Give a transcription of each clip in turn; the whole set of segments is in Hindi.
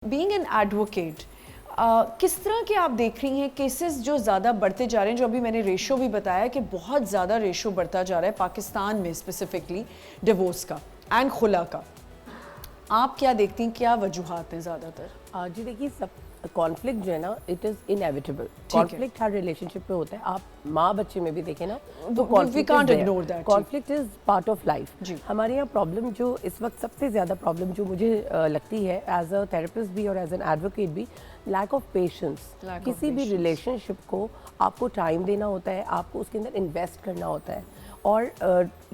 बीइंग एन एडवोकेट किस तरह के आप देख रही हैं केसेस जो ज़्यादा बढ़ते जा रहे हैं, जो अभी मैंने रेशो भी बताया कि बहुत ज़्यादा रेशो बढ़ता जा रहा है पाकिस्तान में स्पेसिफिकली डिवोर्स का एंड खुला का। आप क्या देखती हैं, क्या वजूहात हैं ज़्यादातर? जी देखिए, सब कॉन्फ्लिक्ट जो है ना, it is inevitable. Conflict her relationship में होता है। आप माँ बच्चे में भी देखें ना, तो conflict is part of life. हमारे यहाँ प्रॉब्लम जो इस वक्त सबसे ज़्यादा प्रॉब्लम जो मुझे लगती है एज अ थेरेपिस्ट भी और एज एन एडवोकेट भी, लैक ऑफ पेशेंस। किसी भी रिलेशनशिप को आपको टाइम देना होता है, आपको उसके अंदर इन्वेस्ट करना होता है। और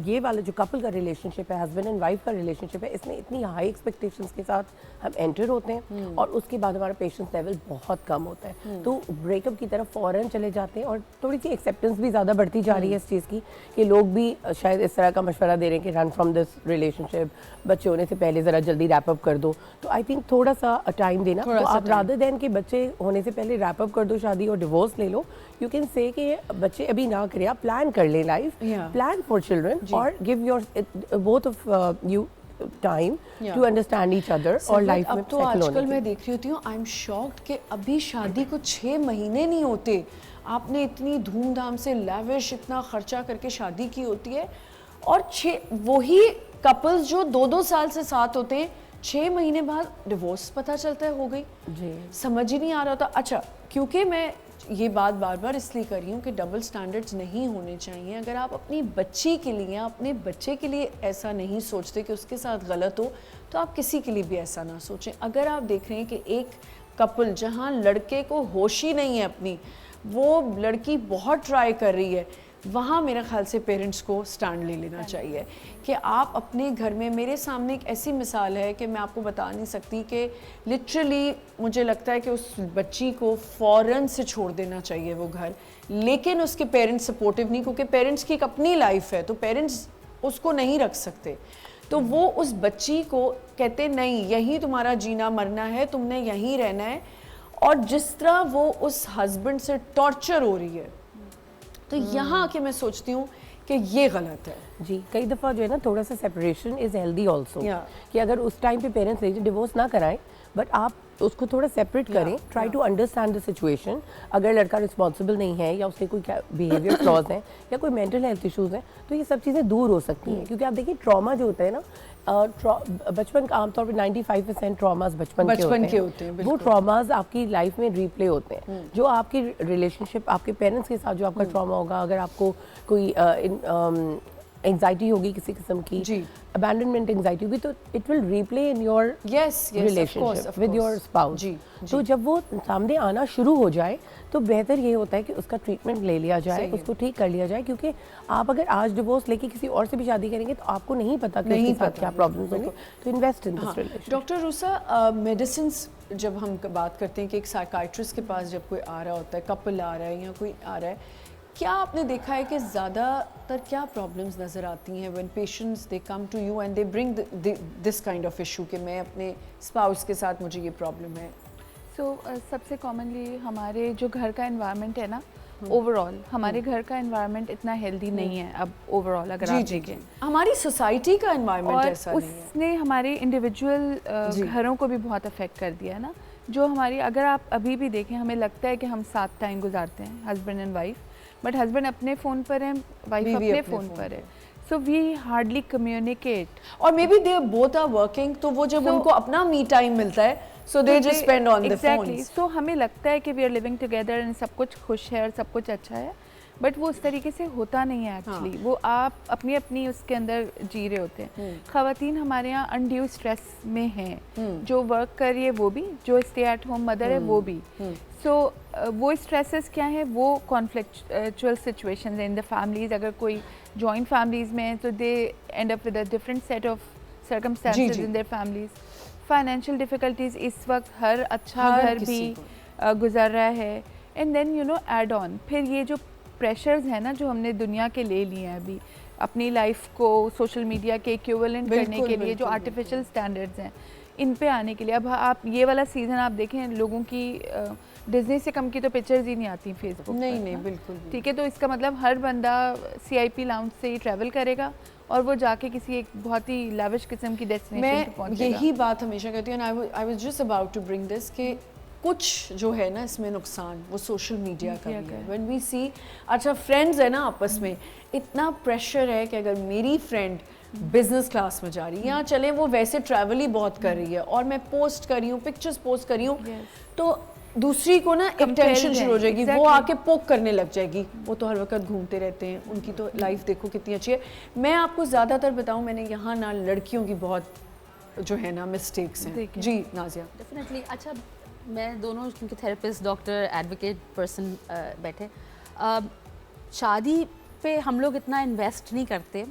ये वाला जो कपल का रिलेशनशिप है, हस्बैंड एंड वाइफ का रिलेशनशिप है, इसमें इतनी हाई एक्सपेक्टेशंस के साथ हम एंटर होते हैं और उसके बाद हमारा पेशेंस लेवल बहुत कम होता है, तो ब्रेकअप की तरफ फ़ौरन चले जाते हैं। और थोड़ी सी एक्सेप्टेंस भी ज़्यादा बढ़ती जा रही है इस चीज़ की कि लोग भी शायद इस तरह का मशवरा दे रहे हैं कि रन फ्रॉम दिस रिलेशनशिप, बच्चे होने से पहले ज़रा जल्दी रैप अप कर दो। तो आई थिंक थोड़ा सा टाइम देना, तो आप रादर देन कि बच्चे होने से पहले रैप अप कर दो शादी और डिवोर्स ले लो, यू कैन से कि बच्चे अभी ना करें, आप प्लान कर लें लाइफ, प्लान फॉर चिल्ड्रन और give your both of you time to understand each other और लाइफ में। तो आजकल मैं देख रही होती हूँ, आई एम शॉक्ड कि अभी शादी को 6 महीने नहीं होते, आपने इतनी धूमधाम से लैविश इतना खर्चा करके शादी की होती है, और वही कपल्स जो 2-2 साल से साथ होते हैं, 6 महीने बाद डिवोर्स पता चलता है हो गई जी। समझ ही नहीं आ रहा था। अच्छा, क्योंकि मैं ये बात बार बार इसलिए कर रही हूँ कि डबल स्टैंडर्ड्स नहीं होने चाहिए। अगर आप अपनी बच्ची के लिए, अपने बच्चे के लिए ऐसा नहीं सोचते कि उसके साथ गलत हो, तो आप किसी के लिए भी ऐसा ना सोचें। अगर आप देख रहे हैं कि एक कपल जहाँ लड़के को होश ही नहीं है अपनी, वो लड़की बहुत ट्राई कर रही है, वहाँ मेरे ख्याल से पेरेंट्स को स्टैंड ले लेना चाहिए कि आप अपने घर में, मेरे सामने एक ऐसी मिसाल है कि मैं आपको बता नहीं सकती कि लिटरली मुझे लगता है कि उस बच्ची को फ़ौरन से छोड़ देना चाहिए वो घर, लेकिन उसके पेरेंट्स सपोर्टिव नहीं, क्योंकि पेरेंट्स की एक अपनी लाइफ है, तो पेरेंट्स उसको नहीं रख सकते। तो वो उस बच्ची को कहते नहीं, यहीं तुम्हारा जीना मरना है, तुमने यहीं रहना है। और जिस तरह वो उस हस्बैंड से टॉर्चर हो रही है, तो यहाँ आके मैं सोचती हूँ कि ये गलत है जी। कई दफ़ा जो है ना, थोड़ा सा सेपरेशन इज़ हेल्दी ऑल्सो, कि अगर उस टाइम पे पेरेंट्स डिवोर्स ना कराएं, बट आप उसको थोड़ा सेपरेट करें, try to understand the situation. अगर लड़का रिस्पॉन्सिबल नहीं है या उसके कोई बिहेवियर फ्लॉज हैं या कोई मेंटल हेल्थ इश्यूज़ हैं, तो ये सब चीज़ें दूर हो सकती हैं। क्योंकि आप देखिए, ट्रॉमा जो होता है ना, बचपन का आमतौर पे 95% ट्रॉमाज बचपन के होते हैं। वो ट्रॉमाज आपकी लाइफ में रिप्ले होते हैं। जो आपकी रिलेशनशिप आपके पेरेंट्स के साथ जो आपका ट्रॉमा होगा, अगर आपको कोई एंजाइटी होगी किसी किस्म की, अबैंडनमेंट एंजाइटी होगी, तो it will replay in your relationship with your spouse. तो जब वो सामने आना शुरू हो जाए, तो बेहतर ये होता है कि उसका ट्रीटमेंट ले लिया जाए, उसको ठीक कर लिया जाए। क्योंकि आप अगर आज डिवोर्स लेके किसी और से भी शादी करेंगे, तो आपको नहीं पता कि उसके साथ क्या प्रॉब्लम्स होंगे। तो invest in this relationship. Doctor RUSA, medicines जब हम बात करते हैं कि एक साइकाइट्रिस्ट के पास जब कोई आ रहा होता है, कपल आ रहा है या कोई आ रहा है, क्या आपने देखा है कि ज़्यादातर क्या प्रॉब्लम्स नज़र आती हैं when patients they come to you and they bring this kind of issue कि मैं अपने स्पाउस के साथ, मुझे ये प्रॉब्लम है? सबसे कॉमनली हमारे जो घर का एनवायरनमेंट है ना, ओवरऑल हमारे घर का एनवायरनमेंट इतना हेल्दी नहीं है अब ओवरऑल। अगर आप देखें, हमारी सोसाइटी का एनवायरनमेंट ऐसा नहीं है, उसने हमारे इंडिविजुअल घरों को भी बहुत अफेक्ट कर दिया है ना। जो हमारी, अगर आप अभी भी देखें, हमें लगता है कि हम साथ टाइम गुजारते हैं, husband and wife, but husband अपने फ़ोन पर है, वाइफ अपने फ़ोन पर है, सो वी हार्डली कम्युनिकेट। और maybe they both are working, तो वो जब उनको अपना मी टाइम मिलता है, so they just spend on the phone. So हमें लगता है कि we are living together and सब कुछ खुश है और सब कुछ अच्छा है, बट वो उस तरीके से होता नहीं है एक्चुअली। वो आप अपनी अपनी उसके अंदर जी रहे होते हैं। ख़वातीन हमारे यहाँ अनड्यू स्ट्रेस में हैं, जो वर्क कर रही है वो भी, जो स्टे एट होम मदर है वो भी। सो वो स्ट्रेसेस क्या है, वो conflictual situations in the families. अगर कोई जॉइंट फैमिलीज में है, तो they end up with a different set of circumstances in their families. Financial difficulties इस वक्त हर अच्छा घर भी गुजर रहा है। And then you know add on, फिर ये जो प्रेशर्स हैं ना, जो हमने दुनिया के ले लिए हैं अभी अपनी लाइफ को सोशल मीडिया के इक्विवेलेंट करने के लिए, जो आर्टिफिशियल स्टैंडर्ड्स हैं, इन पे आने के लिए। अब आप ये वाला सीज़न आप देखें, लोगों की डिज्नी से कम की तो पिक्चर्स ही नहीं आती फेसबुक नहीं बिल्कुल ठीक है। तो इसका मतलब हर बंदा CIP लाउंज से ही ट्रैवल करेगा और वो जाके किसी एक बहुत ही लाविश किस्म की डेस्टिनेशन पे मैं पहुंचेगा। यही बात हमेशा कहती हूँ, I was just about to bring this कि कुछ जो है ना इसमें नुकसान वो सोशल मीडिया का भी है। व्हेन वी सी, अच्छा फ्रेंड्स है ना आपस में, इतना प्रेशर है कि अगर मेरी फ्रेंड बिजनेस क्लास में जा रही है, या चले वो वैसे ट्रैवल ही बहुत कर रही है और मैं पोस्ट कर रही हूँ, पिक्चर्स पोस्ट कर रही हूँ, तो दूसरी को ना एक टेंशन शुरू हो जाएगी, वो आके पोक करने लग जाएगी, वो तो हर वक्त घूमते रहते हैं, उनकी तो लाइफ देखो कितनी अच्छी है। मैं आपको ज़्यादातर बताऊँ, मैंने यहाँ ना लड़कियों की बहुत जो है ना मिस्टेक्स हैं। जी नाजिया। डेफिनेटली। अच्छा, मैं दोनों क्योंकि थेरेपिस्ट, डॉक्टर, एडवोकेट पर्सन बैठे, शादी पे हम लोग इतना इन्वेस्ट नहीं करते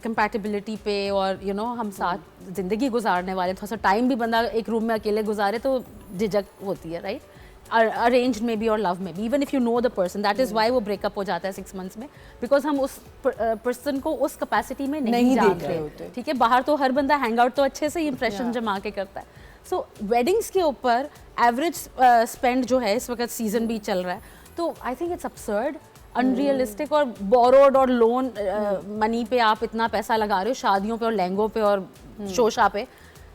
कंपैटिबिलिटी पे, और यू नो हम साथ ज़िंदगी गुजारने वाले, थोड़ा सा टाइम भी बंदा एक रूम में अकेले गुजारे तो झिझक होती है, राइट? अरेंज में भी और लव में भी, even if you know the person, that is why वो ब्रेकअप हो जाता है 6 मंथ्स में, बिकॉज हम उस पर्सन को उस कैपेसिटी में नहीं जान रहे होते। ठीक है, बाहर तो हर बंदा हैंग आउट तो अच्छे से इंप्रेशन जमा के करता है। सो वेडिंग्स के ऊपर एवरेज स्पेंड जो है, इस वक्त सीजन भी चल रहा है, तो I think it's absurd, unrealistic और बोरोड और लोन मनी पे आप इतना पैसा लगा रहे हो शादियों पे और लहंगों पे और शोशा पे।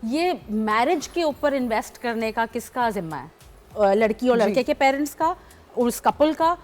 ये मैरिज के ऊपर इन्वेस्ट करने का किसका जिम्मा है? लड़की और लड़के के पेरेंट्स का, उस कपल का,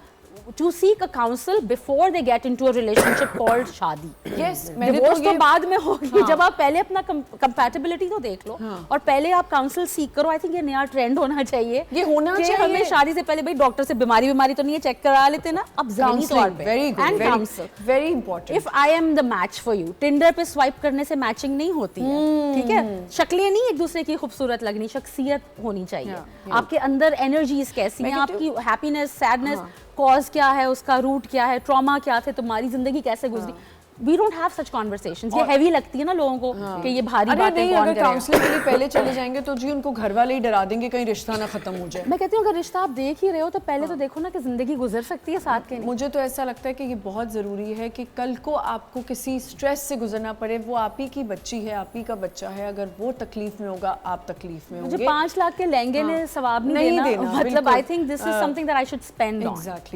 to seek a counsel before they get into a relationship called शादी। Yes, डिवोर्स तो बाद में होगी, जब आप पहले अपना कंपैटिबिलिटी तो देख लो और पहले आप काउंसिल सीख करो। आई थिंक ये नया ट्रेंड होना चाहिए, ये होना चाहिए। हमें शादी से पहले भाई डॉक्टर से बीमारी तो नहीं है, चेक करा लेते ना, अब ज़हनी तौर पे very good, and council very important. If I am the match for you, Tinder पे स्वाइप करने से मैचिंग नहीं होती है, ठीक है? शक्लें नहीं एक दूसरे की खूबसूरत लगनी, शख्सियत होनी चाहिए, आपके अंदर एनर्जीज कैसी हैं, आपकी हैप्पीनेस, सैडनेस कॉज क्या है, उसका रूट क्या है, ट्रॉमा क्या थे, तुम्हारी जिंदगी कैसे गुजरी। We don't have such conversations। ये हैवी लगती है ना लोगों को कि ये भारी बातें नहीं, कौन अगर करेगा। काउंसलिंग के लिए पहले चले जाएंगे तो जी उनको घर वाले ही डरा देंगे कहीं रिश्ता ना खत्म हो जाए। मैं कहती हूँ अगर रिश्ता आप देख ही रहे हो तो पहले तो देखो ना कि जिंदगी गुजर सकती है साथ के। मुझे तो ऐसा लगता है कि ये बहुत ज़रूरी है कि कल को आपको किसी स्ट्रेस से गुजरना पड़े, वो आप ही की बच्ची है, आप ही का बच्चा है, अगर वो तकलीफ में होगा आप तकलीफ में होंगे। मुझे 5 लाख के लहंगे ने सवाब नहीं देना, मतलब I think this is something that I should spend on. Exactly.